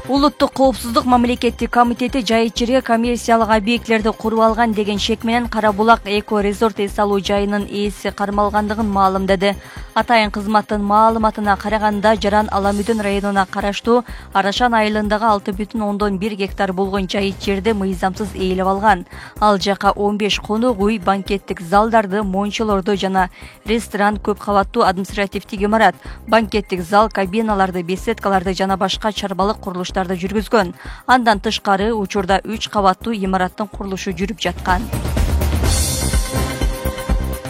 Улуттук коопсуздук мамлекеттик комитети жайыт жерге коммерциялык объектлерди куруп алган деген шек менен Кара Булак эко резорт эс алуу жайынын ээси кармалгандыгын маалымдады. Атайын кызматтын маалыматына караганда Жаран Аламүдүн районуна караштуу Арашан айылындагы 6,1 гектар болгон жайыт жерди мыйзамсыз ээлеп алган. Ал жака 15 конок үй, банкеттик залдарды, мончолорду жана ресторан, көп кабаттуу административдик имарат, банкеттик зал, кабиналарды, беседкаларды жана башка чарбалык курулуштарды жүргүзгөн. Андан тышкары учурда 3 кабаттуу имараттын курулушу жүрүп жаткан.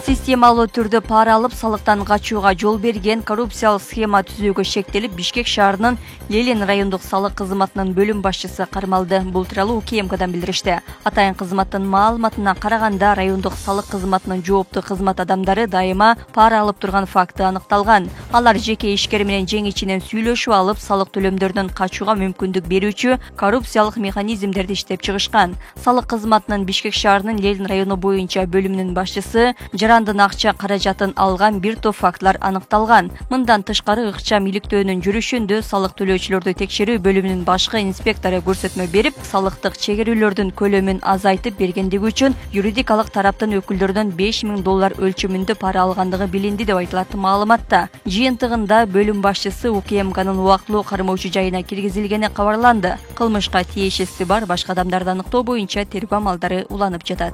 Системалуу түрдө пара алып салыктан качууга жол берген коррупциялык схема түзүүгө шектелип Бишкек шаарынын Лелен райондук салык кызматынын бөлүм башчысы кармалды. Бул тууралуу УКМКдан билдиришти. Атайын кызматтын маалыматына караганда райондук салык кызматынын жооптуу кызмат адамдары дайыма пара алып турган факты аныкталган. Алар жеке ишкер менен жең ичинен сүйлөшүп алып, салык төлөмдөрдөн качууга мүмкүндүк берүүчү коррупциялык механизмдерди иштеп чыгышкан. Салык кызматынын Бишкек шаарынын Лелен району боюнча бөлүмүнүн башчысы Жарандын акча каражатын алган бир топ фактылар аныкталган. Мындан тышкары ыкчам иликтөөнүн жүрүшүндө салык төлөөчүлөрдү текшерүү бөлүмүнүн башкы инспектору көрсөтмө берип, салыктык чегерүүлөрдүн көлөмүн азайтып бергендиги үчүн юридикалык тараптын өкүлдөрүнөн $5000 өлчөмүндө пара алгандыгы билинди деп айтылат маалыматта. Жыйынтыгында бөлүм башчысы УКМКнын убактылуу кармоочу жайына киргизилгени кабарланды. Кылмышка тиешеси бар башка адамдарды аныктоо боюнча тергөө амалдары уланып жатат.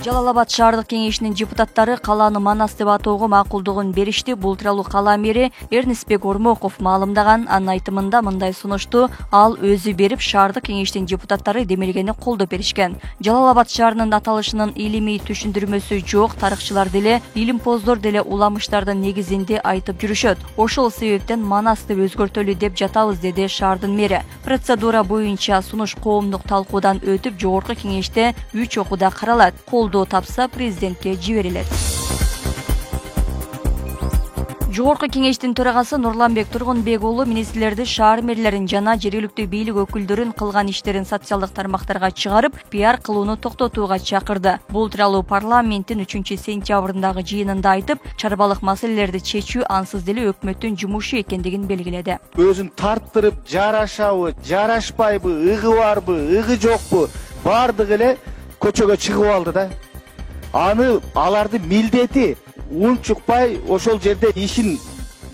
Жалал-Абад шаардык кеңешинин депутаттары калааны Манас деп атоого макулдугун беришти. Бул тууралуу кала мэри Эрнестбек Ормоков маалымдаган. Анын айтымында мындай сунушту ал өзү берип, шаардык кеңештин депутаттары демелгени колдоп беришкен. Жалал-Абад шаарынын аталышынын илимий түшүндүрмөсү жок, тарыхчылар деле, илимпоздор деле уламыштардын негизинде айтып жүрүшөт. Ошол себептен Манас деп өзгөртөлү деп жатабыз, деди шаардын мэри. Процедура боюнча сунуш коомдук талкуудан өтүп, жогорку кеңеште 3 окууда каралат. Тапса президентке жиберилет. Жогорку кеңештин төрагасы Нурланбек Тургунбек уулу министрлерди, шаар мэрлерин жана жергиликтүү бийлик өкүлдөрүн кылган иштерин социалдык тармактарга чыгарып, пиар кылууну токтотууга чакырды. Бул тууралуу парламенттин 3-сентябрындагы жыйынында айтып, чарбалык маселелерди чечүү ансыз деле өкмөттүн жумушу экендигин белгиледи. Өзүн тарттырып, жарашабы, жарашпайбы, ыгы барбы, ыгы жокпу, бардыгы эле көчөгө чыгып алды да. Аны аларды милдети унчукпай ошол жерде ишин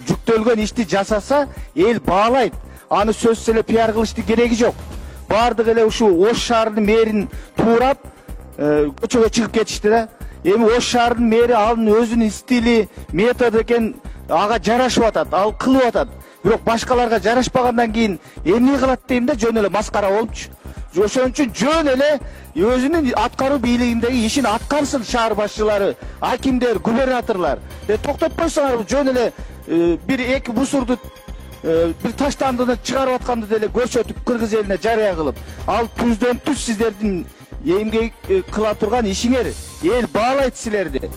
жүктөлгөн ишти жасаса, эл баалайт. Аны сөзсүз эле пиар кылыштын кереги жок. Бардыгы эле ушу Ош шаарынын мэрин туурап көчөгө чыгып кетишти да. Эми Ош шаарынын мэри анын өзүнүн стили, методу экен, ага жарашып атат, ал кылып атат. Бирок башкаларга жарашпагандан кийин эмне кылат дейм да, жөн эле маскара болупчу. Ошон үчүн жөн эле өзүнүн аткаруу бийлигиндеги ишин аткарсын шаар башчылары, акимдер, губернаторлар. Токтотпойсуңар, жөн эле бир-эки бусурду бир таштандыны чыгарып атканды деле көрсөтүп, кыргыз элине жарыя кылып, ал түздөн түз сиздердин эмгек кыла турган ишиңер. Эл баалайт силерди.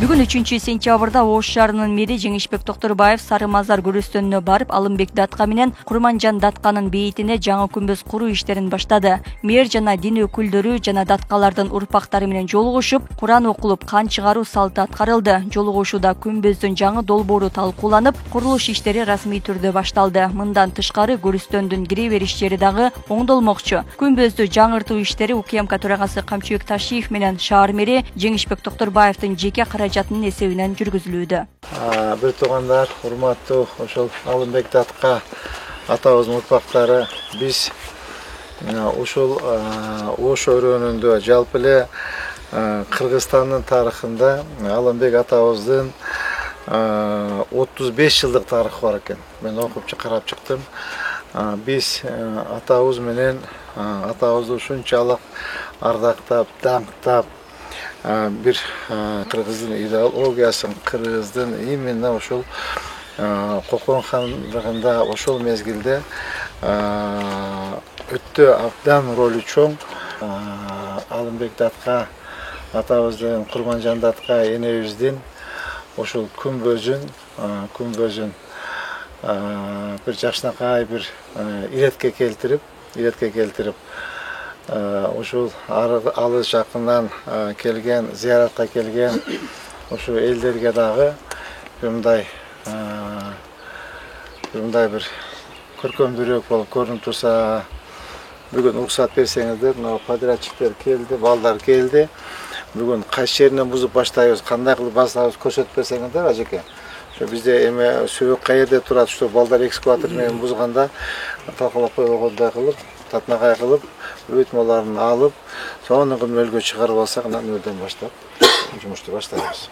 Бүгүн 3-сентябрда Ош шаарынын мэри Жеңишбек Токторбаев Сары Мазар көрөстөнүнө барып, Алымбек Датка менен Курманжан Датканын бейитине жаңы күмбөз куруу иштерин баштады. Мэр жана дин өкүлдөрү жана Даткалардын урпактары менен жолугушуп, Куран окулуп, кан чыгаруу салты аткарылды. Жолугушууда күмбөздүн жаңы долбоору талкууланып, курулуш иштери расмий түрдө башталды. Мындан тышкары көрөстөндүн кире бериш жери дагы оңдолмокчу. Күмбөздү жаңыртуу иштери УКМК төрагасы Камчыбек Ташиев менен шаар мэри Жеңишбек Токторбаевдин жеке жатын эсебинен жүргүзүлүүдө. Бир туугандар, урматтуу ошол Алымбек Датка атабыздын урпактары, биз ушул Ош өрөөнүндө жалпы эле Кыргызстандын тарыхында Алымбек атабыздын 35 жылдык тарыхы бар экен. Мен окуп карап чыктым. Биз атабыз менен атабызды ушунчалык ардактап, даңктап, бир кыргыздын идеологиясын, кыргыздын именно ошол Кокон хандыгында ошол мезгилде өтө абдан ролу чоң. Алымбек Датка атабыздын, Курманжан Датка энебиздин ошол күмбөзүн бир жакшынакай бир иретке келтирип ушул алыс жакындан келген, зияратка келген ошо элдерге дагы мындай мындай бир көркөмдүүрөөк болуп көрүнүп турса, бүгүн уруксат берсеңиздер, мына подрядчиктер келди, балдар келди. Бүгүн кайсы жеринен бузуп баштайбыз, кандай кылып басабыз көрсөтүп берсеңиздер, ажеке. Ошо бизде эме сөөк каерде турат, что балдар экскаватор менен бузганда талкалап койгондой кылып, татнагай кылып, өтмөлөрүн алып, сонун мөлгө чыгарып алсак, анан өдөн баштап жумушту баштайбыз.